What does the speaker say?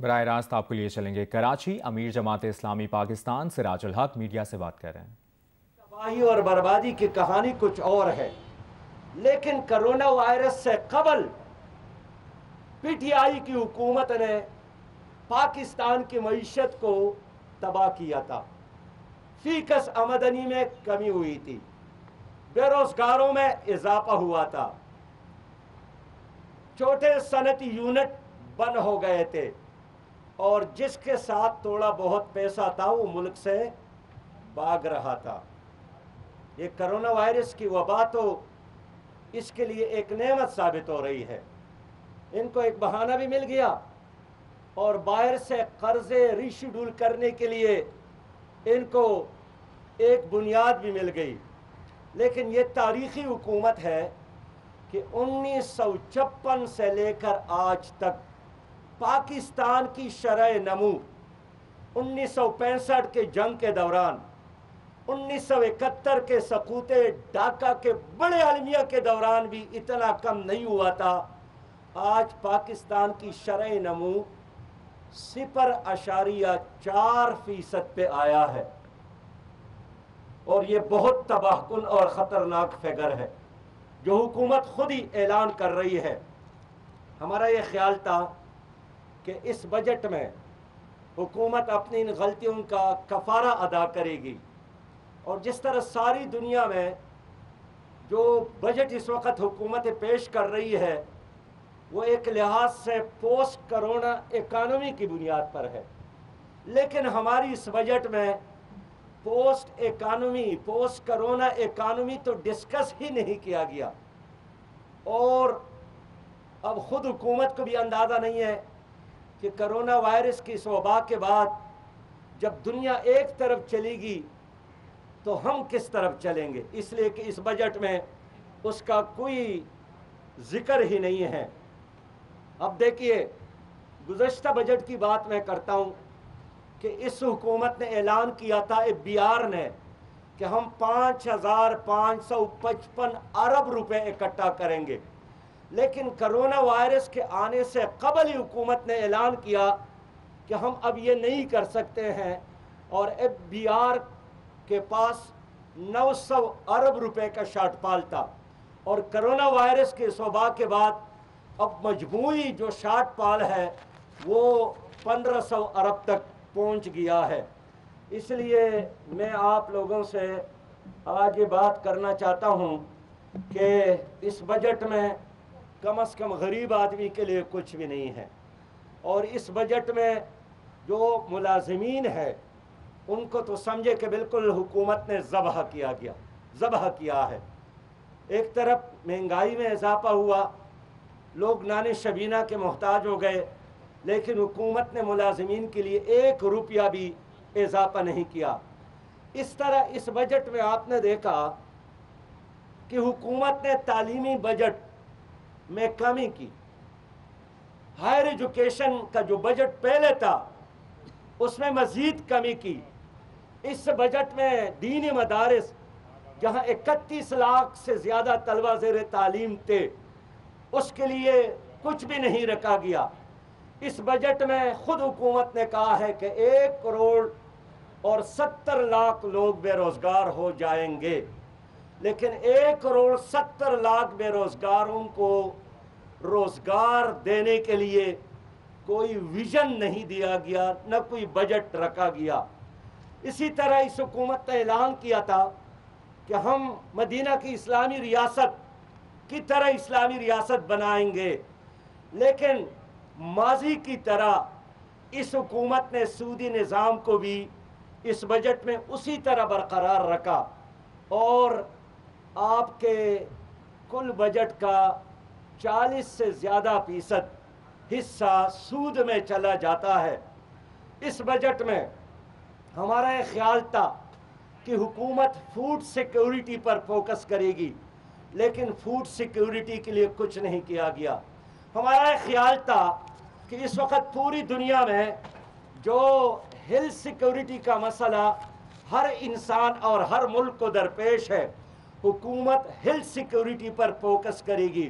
براہ راست آپ کو لیے چلیں گے کراچی۔ امیر جماعت اسلامی پاکستان سراج الحق میڈیا سے بات کر رہے ہیں۔ تباہی اور بربادی کی کہانی کچھ اور ہے، لیکن کرونا وائرس سے قبل پی ٹی آئی کی حکومت نے پاکستان کی معیشت کو تباہ کیا تھا۔ فی کس آمدنی میں کمی ہوئی تھی، بے روزگاروں میں اضافہ ہوا تھا، چھوٹے صنعتی یونٹ بند ہو گئے تھے، اور جس کے ساتھ تھوڑا بہت پیسہ تھا وہ ملک سے بھاگ رہا تھا۔ یہ کرونا وائرس کی وبا تو اس کے لیے ایک نعمت ثابت ہو رہی ہے۔ ان کو ایک بہانہ بھی مل گیا اور باہر سے قرضے ری شیڈول کرنے کے لیے ان کو ایک بنیاد بھی مل گئی۔ لیکن یہ تاریخی حکومت ہے کہ 1956 سے لے کر آج تک پاکستان کی شرح نمو 1965 کے جنگ کے دوران، 1971 کے سقوط ڈھاکہ کے بڑے المیہ کے دوران بھی اتنا کم نہیں ہوا تھا۔ آج پاکستان کی شرح نمو 0.4% پہ آیا ہے، اور یہ بہت تباہ کن اور خطرناک فگر ہے جو حکومت خود ہی اعلان کر رہی ہے۔ ہمارا یہ خیال تھا کہ اس بجٹ میں حکومت اپنی ان غلطیوں کا کفارہ ادا کرے گی، اور جس طرح ساری دنیا میں جو بجٹ اس وقت حکومت پیش کر رہی ہے وہ ایک لحاظ سے پوسٹ کرونا اکانومی کی بنیاد پر ہے، لیکن ہماری اس بجٹ میں پوسٹ کرونا اکانومی تو ڈسکس ہی نہیں کیا گیا، اور اب خود حکومت کو بھی اندازہ نہیں ہے کہ کرونا وائرس کی اس وبا کے بعد جب دنیا ایک طرف چلے گی تو ہم کس طرف چلیں گے، اس لیے کہ اس بجٹ میں اس کا کوئی ذکر ہی نہیں ہے۔ اب دیکھیے، گزشتہ بجٹ کی بات میں کرتا ہوں کہ اس حکومت نے اعلان کیا تھا BR نے کہ ہم 5,555 ارب روپے اکٹھا کریں گے، لیکن کرونا وائرس کے آنے سے قبل ہی حکومت نے اعلان کیا کہ ہم اب یہ نہیں کر سکتے ہیں، اور BR کے پاس 900 ارب روپے کا شارٹ فال تھا، اور کرونا وائرس کے وبا کے بعد اب مجموعی جو شارٹ فال ہے وہ 1500 ارب تک پہنچ گیا ہے۔ اس لیے میں آپ لوگوں سے آج یہ بات کرنا چاہتا ہوں کہ اس بجٹ میں کم از کم غریب آدمی کے لیے کچھ بھی نہیں ہے، اور اس بجٹ میں جو ملازمین ہیں ان کو تو سمجھے کہ بالکل حکومت نے ذبح کیا ہے۔ ایک طرف مہنگائی میں اضافہ ہوا، لوگ نان شبینہ کے محتاج ہو گئے، لیکن حکومت نے ملازمین کے لیے 1 روپیہ بھی اضافہ نہیں کیا۔ اس طرح اس بجٹ میں آپ نے دیکھا کہ حکومت نے تعلیمی بجٹ میں کمی کی، ہائر ایجوکیشن کا جو بجٹ پہلے تھا اس میں مزید کمی کی۔ اس بجٹ میں دینی مدارس جہاں 31 لاکھ سے زیادہ طلبہ زیر تعلیم تھے اس کے لیے کچھ بھی نہیں رکھا گیا۔ اس بجٹ میں خود حکومت نے کہا ہے کہ 1,70,00,000 لوگ بے روزگار ہو جائیں گے، لیکن 1,70,00,000 بے روزگاروں کو روزگار دینے کے لیے کوئی ویژن نہیں دیا گیا، نہ کوئی بجٹ رکھا گیا۔ اسی طرح اس حکومت نے اعلان کیا تھا کہ ہم مدینہ کی اسلامی ریاست کی طرح اسلامی ریاست بنائیں گے، لیکن ماضی کی طرح اس حکومت نے سودی نظام کو بھی اس بجٹ میں اسی طرح برقرار رکھا، اور آپ کے کل بجٹ کا 40 سے زیادہ فیصد حصہ سود میں چلا جاتا ہے۔ اس بجٹ میں ہمارا یہ خیال تھا کہ حکومت فوڈ سیکیورٹی پر فوکس کرے گی، لیکن فوڈ سیکیورٹی کے لیے کچھ نہیں کیا گیا۔ ہمارا یہ خیال تھا کہ اس وقت پوری دنیا میں جو ہیلتھ سیکیورٹی کا مسئلہ ہر انسان اور ہر ملک کو درپیش ہے، حکومت ہیلتھ سیکیورٹی پر فوکس کرے گی۔